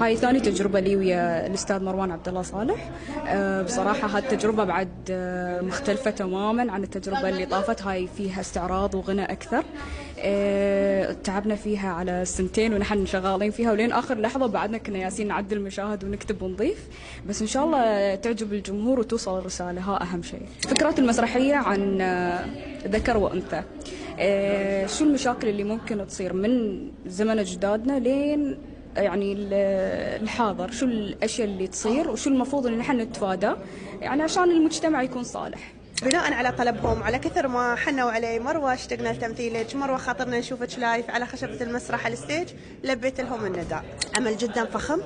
هاي ثاني تجربة لي ويا الأستاذ مروان عبد الله صالح. بصراحة هاي التجربة بعد مختلفة تماما عن التجربة اللي طافت. هاي فيها استعراض وغنى أكثر. تعبنا فيها على سنتين ونحن شغالين فيها، ولين آخر لحظة بعدنا كنا ياسين نعدل المشاهد ونكتب ونضيف. بس إن شاء الله تعجب الجمهور وتوصل الرسالة، ها أهم شيء. فكرة المسرحية عن ذكر وأنثى. شو المشاكل اللي ممكن تصير من زمن أجدادنا لين يعني الحاضر، شو الأشياء اللي تصير وشو المفروض إن نحن نتفادى يعني عشان المجتمع يكون صالح. بناء على طلبهم، على كثر ما حنوا علي مروة اشتقنا لتمثيلك، مروة خاطرنا نشوفك لايف على خشبة المسرح الستيج، لبيت لهم النداء. عمل جدا فخم،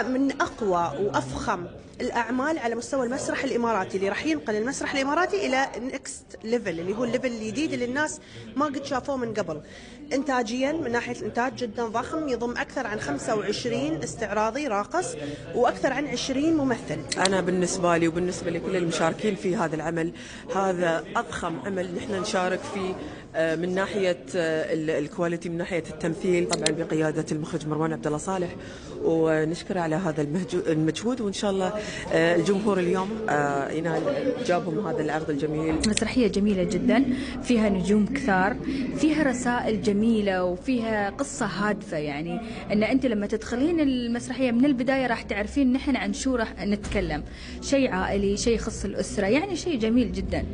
من أقوى وأفخم الأعمال على مستوى المسرح الإماراتي، اللي راح ينقل المسرح الإماراتي إلى نكست ليفل، اللي هو الليفل الجديد اللي الناس ما قد شافوه من قبل. إنتاجيا من ناحية الإنتاج جدا ضخم، يضم أكثر عن 25 استعراضي راقص وأكثر عن 20 ممثل. أنا بالنسبة لي وبالنسبة لكل المشاركين في هذا العمل، هذا أضخم عمل نحن نشارك فيه من ناحية الكواليتي، من ناحية التمثيل، طبعا بقيادة المخرج مروان عبد الله صالح، ونشكره على هذا المجهود. وإن شاء الله الجمهور اليوم ينال جابهم هذا العرض الجميل. مسرحية جميلة جدا، فيها نجوم كثار، فيها رسائل جميلة، وفيها قصة هادفة. يعني أن أنت لما تدخلين المسرحية من البداية راح تعرفين نحن عن شو راح نتكلم. شيء عائلي، شيء يخص الأسرة، يعني شيء جميل جدا.